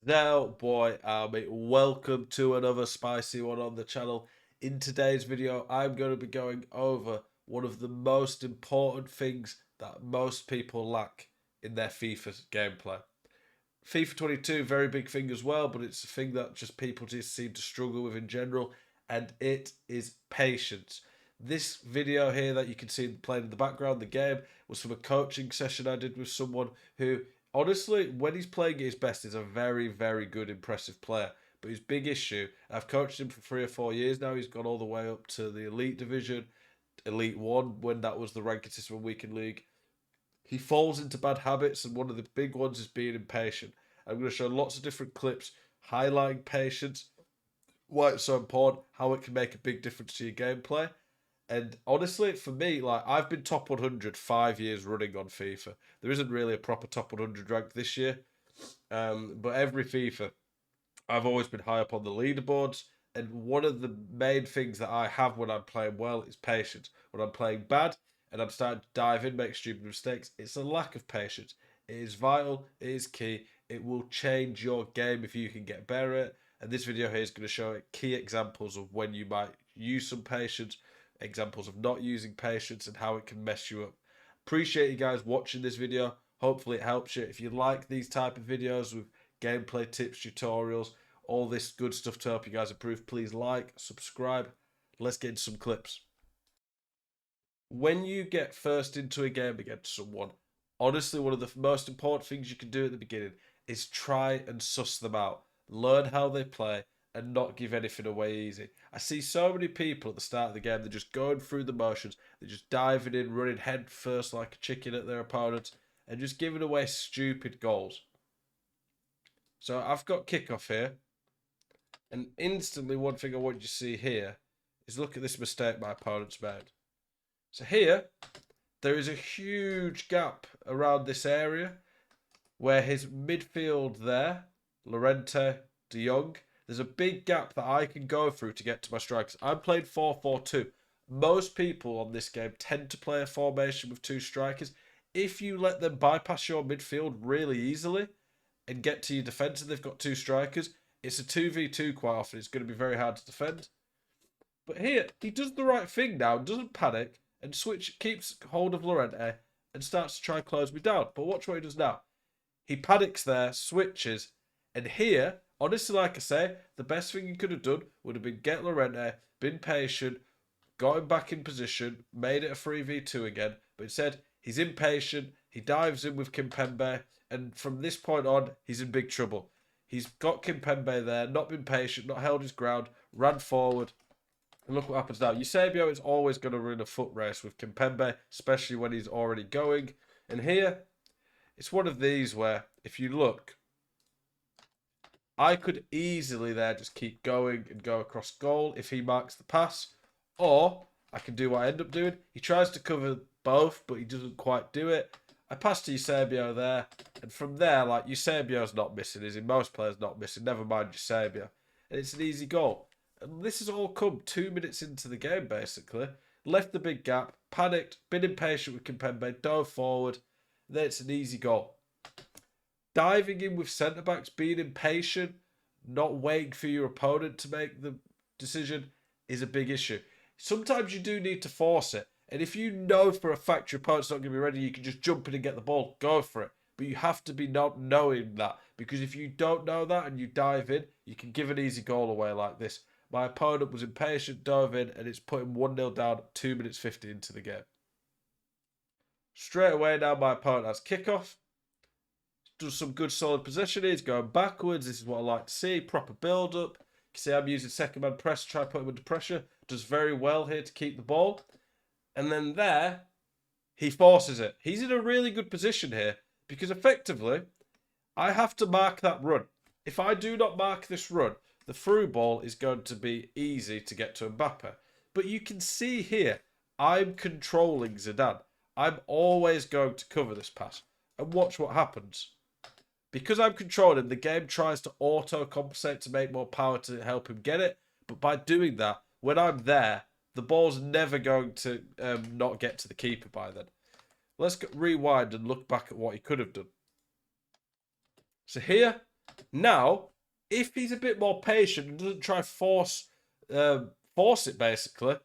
Now, boy, welcome to another spicy one on the channel. In today's video, I'm going to be going over one of the most important things that most people lack in their FIFA gameplay. FIFA 22, very big thing as well, but it's a thing that just people just seem to struggle with in general, and it is patience. This video here that you can see playing in the background, the game, was from a coaching session I did with someone who, honestly, when he's playing at his best, is a very, very good, impressive player. But his big issue, I've coached him for 3 or 4 years now, he's gone all the way up to the Elite Division, Elite 1, when that was the ranking system weekend league. He falls into bad habits, and one of the big ones is being impatient. I'm going to show lots of different clips highlighting patience, why it's so important, how it can make a big difference to your gameplay. And honestly, for me, like I've been top 100 5 years running on FIFA. There isn't really a proper top 100 rank this year, but every FIFA, I've always been high up on the leaderboards. And one of the main things that I have when I'm playing well is patience. When I'm playing bad and I'm starting to dive in, make stupid mistakes, it's a lack of patience. It is vital, it is key. It will change your game if you can get better at it. And this video here is going to show key examples of when you might use some patience, examples of not using patience, and how it can mess you up. Appreciate you guys watching this video. Hopefully it helps you. If you like these type of videos with gameplay tips, tutorials, all this good stuff to help you guys improve, please like, subscribe. Let's get into some clips. When you get first into a game against someone, honestly, one of the most important things you can do at the beginning is try and suss them out. Learn how they play and not give anything away easy. I see so many people at the start of the game, they're just going through the motions, they're just diving in, running head first like a chicken at their opponents, and just giving away stupid goals. So I've got kickoff here. And instantly, one thing I want you to see here is look at this mistake my opponent's made. So here, there is a huge gap around this area where his midfield there, Llorente, De Jong, there's a big gap that I can go through to get to my strikers. I'm playing 4-4-2. Most people on this game tend to play a formation with two strikers. If you let them bypass your midfield really easily and get to your defence and they've got two strikers, it's a 2v2 quite often. It's going to be very hard to defend. But here, he does the right thing now, doesn't panic, and keeps hold of Llorente and starts to try and close me down. But watch what he does now. He panics there, switches, and here, honestly, like I say, the best thing he could have done would have been get Llorente, been patient, got him back in position, made it a 3v2 again. But instead, he's impatient, he dives in with Kimpembe, and from this point on, he's in big trouble. He's got Kimpembe there, not been patient, not held his ground, ran forward. And look what happens now. Eusebio is always going to run a foot race with Kimpembe, especially when he's already going. And here, it's one of these where, if you look, I could easily there just keep going and go across goal if he marks the pass. Or I can do what I end up doing. He tries to cover both, but he doesn't quite do it. I pass to Eusebio there. And from there, like, Eusebio's not missing, is he? Most players not missing. Never mind Eusebio. And it's an easy goal. And this has all come 2 minutes into the game, basically. Left the big gap, panicked, been impatient with Kimpembe, dove forward. Then it's an easy goal. Diving in with centre-backs, being impatient, not waiting for your opponent to make the decision is a big issue. Sometimes you do need to force it. And if you know for a fact your opponent's not going to be ready, you can just jump in and get the ball. Go for it. But you have to be not knowing that. Because if you don't know that and you dive in, you can give an easy goal away like this. My opponent was impatient, dove in, and it's put him 1-0 down 2 minutes 50 into the game. Straight away now my opponent has kickoff. Does some good solid positioning. He's going backwards. This is what I like to see. Proper build-up. You can see I'm using second man press to try to put him under pressure. Does very well here to keep the ball. And then there, he forces it. He's in a really good position here because effectively, I have to mark that run. If I do not mark this run, the through ball is going to be easy to get to Mbappe. But you can see here, I'm controlling Zidane. I'm always going to cover this pass. And watch what happens. Because I'm controlling him, the game tries to auto-compensate to make more power to help him get it. But by doing that, when I'm there, the ball's never going to not get to the keeper by then. Let's rewind and look back at what he could have done. So here, Now, if he's a bit more patient and doesn't try force it basically,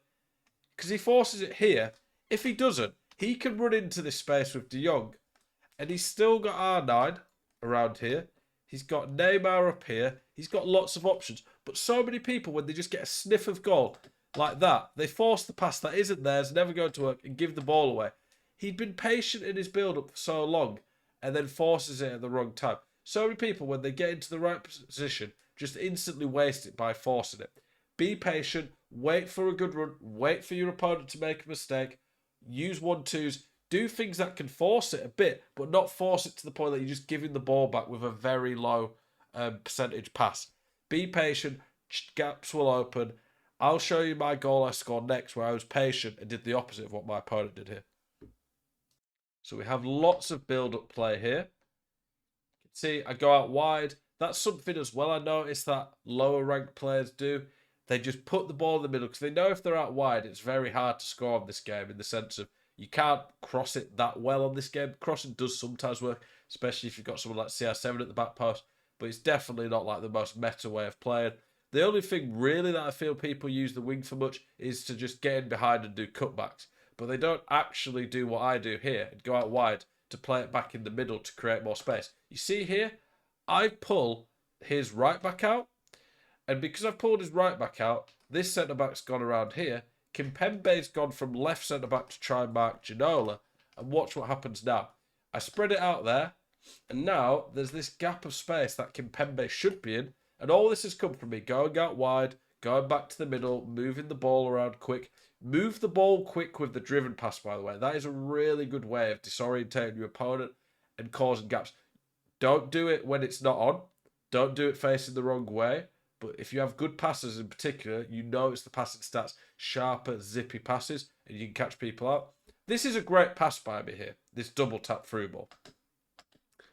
because he forces it here. If he doesn't, he can run into this space with De Jong, and he's still got R9 around here. He's got Neymar up here. He's got lots of options. But so many people, when they just get a sniff of goal like that, they force the pass that isn't theirs, never going to work, and give the ball away. He'd been patient in his build-up for so long, and then forces it at the wrong time. So many people, when they get into the right position, just instantly waste it by forcing it. Be patient, wait for a good run, wait for your opponent to make a mistake, use 1-2s, do things that can force it a bit, but not force it to the point that you're just giving the ball back with a very low percentage pass. Be patient, gaps will open. I'll show you my goal I scored next, where I was patient and did the opposite of what my opponent did here. So we have lots of build-up play here. See, I go out wide. That's something as well I noticed that lower ranked players do. They just put the ball in the middle because they know if they're out wide, it's very hard to score on this game, in the sense of you can't cross it that well on this game. Crossing does sometimes work, especially if you've got someone like CR7 at the back post, but it's definitely not like the most meta way of playing. The only thing really that I feel people use the wing for much is to just get in behind and do cutbacks. But they don't actually do what I do here and go out wide to play it back in the middle to create more space. You see here, I pull his right back out, and because I've pulled his right back out, this centre-back's gone around here. Kimpembe's gone from left centre-back to try and mark Ginola, and watch what happens now. I spread it out there, and now there's this gap of space that Kimpembe should be in, and all this has come from me going out wide, going back to the middle, moving the ball around quick. Move the ball quick with the driven pass, by the way. That is a really good way of disorientating your opponent and causing gaps. Don't do it when it's not on. Don't do it facing the wrong way. But if you have good passes in particular, you know it's the passing stats, sharper, zippy passes, and you can catch people out. This is a great pass by me here, this double tap through ball.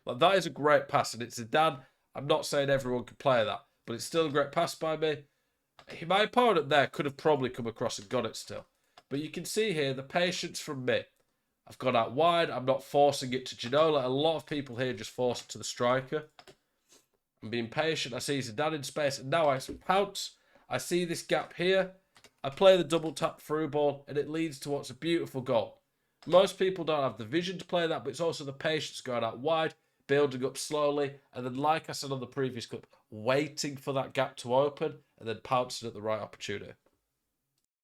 Like, that is a great pass, and it's Zidane. I'm not saying everyone can play that, but it's still a great pass by me. My opponent there could have probably come across and got it still. But you can see here the patience from me. I've gone out wide. I'm not forcing it to Ginola. A lot of people here just force it to the striker. I'm being patient. I see Zidane in space. And now I pounce. I see this gap here. I play the double tap through ball. And it leads to what's a beautiful goal. Most people don't have the vision to play that. But it's also the patience going out wide, building up slowly. And then, like I said on the previous clip, waiting for that gap to open and then pouncing at the right opportunity.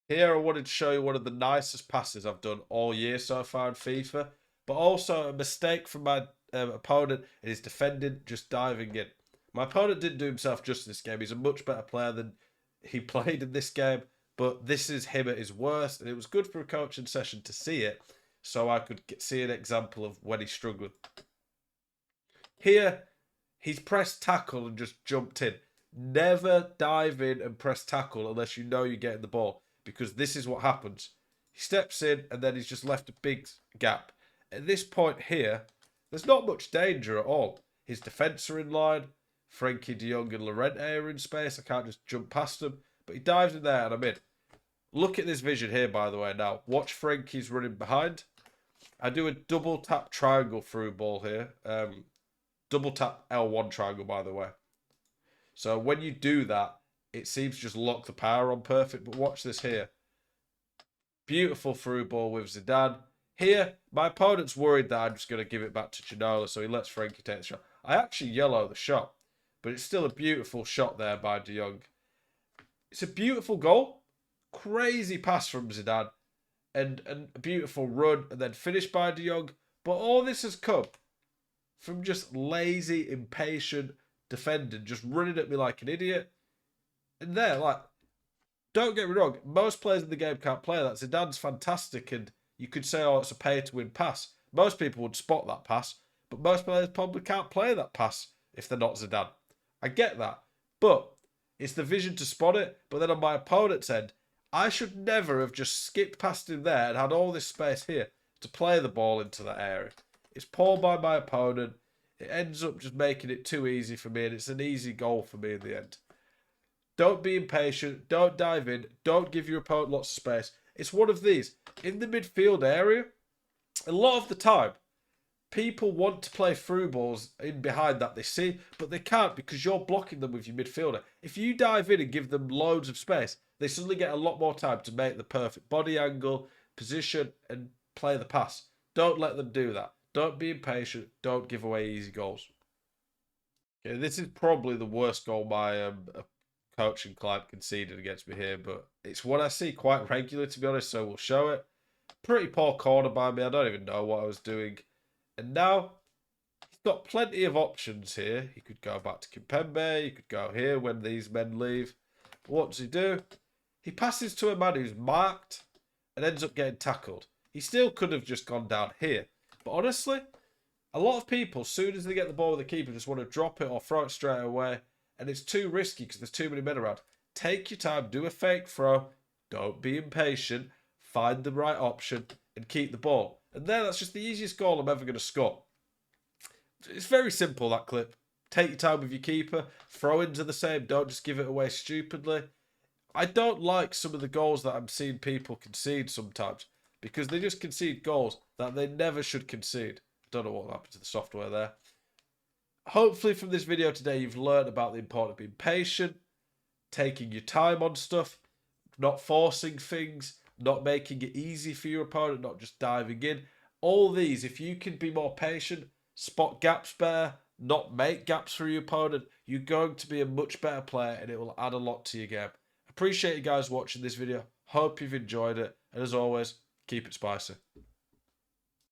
Here I wanted to show you one of the nicest passes I've done all year so far in FIFA, but also a mistake from my opponent in his defending, just diving in. My opponent didn't do himself justice in this game. He's a much better player than he played in this game, but this is him at his worst, and it was good for a coaching session to see it, so I could see an example of when he struggled. Here, he's pressed tackle and just jumped in. Never dive in and press tackle unless you know you're getting the ball, because this is what happens. He steps in and then he's just left a big gap. At this point here, there's not much danger at all. His defence are in line. Frenkie de Jong and Llorente are in space. I can't just jump past them. But he dives in there and I'm in. Look at this vision here, by the way, now. Watch Frenkie's running behind. I do a double tap triangle through ball here. Double tap L1 triangle, by the way. So when you do that, it seems to just lock the power on perfect. But watch this here. Beautiful through ball with Zidane. Here, my opponent's worried that I'm just going to give it back to Ginola, so he lets Frenkie take the shot. I actually yellow the shot, but it's still a beautiful shot there by De Jong. It's a beautiful goal. Crazy pass from Zidane. And a beautiful run, and then finished by De Jong. But all this has come from just lazy, impatient defending, just running at me like an idiot. And there, like, don't get me wrong, most players in the game can't play that. Zidane's fantastic, and you could say, oh, it's a pay-to-win pass. Most people would spot that pass, but most players probably can't play that pass if they're not Zidane. I get that, but it's the vision to spot it. But then on my opponent's end, I should never have just skipped past him there and had all this space here to play the ball into that area. It's poor by my opponent. It ends up just making it too easy for me, and it's an easy goal for me in the end. Don't be impatient. Don't dive in. Don't give your opponent lots of space. It's one of these. In the midfield area, a lot of the time, People want to play through balls in behind that they see, but they can't because you're blocking them with your midfielder. If you dive in and give them loads of space, they suddenly get a lot more time to make the perfect body angle, position, and play the pass. Don't let them do that. Don't be impatient. Don't give away easy goals. Okay, this is probably the worst goal my coaching client conceded against me here, but it's what I see quite regularly, to be honest, so we'll show it. Pretty poor corner by me. I don't even know what I was doing. And now he's got plenty of options here. He could go back to Kimpembe. He could go here when these men leave. But what does he do? He passes to a man who's marked and ends up getting tackled. He still could have just gone down here. But honestly, a lot of people, as soon as they get the ball with the keeper, just want to drop it or throw it straight away. And it's too risky because there's too many men around. Take your time. Do a fake throw. Don't be impatient. Find the right option and keep the ball. And there, that's just the easiest goal I'm ever going to score. It's very simple, that clip. Take your time with your keeper. Throw into the same. Don't just give it away stupidly. I don't like some of the goals that I'm seeing people concede sometimes because they just concede goals that they never should concede. I don't know what happened to the software there. Hopefully from this video today, you've learned about the importance of being patient, taking your time on stuff, not forcing things, not making it easy for your opponent, not just diving in. All these, if you can be more patient, spot gaps better, not make gaps for your opponent, you're going to be a much better player and it will add a lot to your game. Appreciate you guys watching this video. Hope you've enjoyed it. And as always, keep it spicy.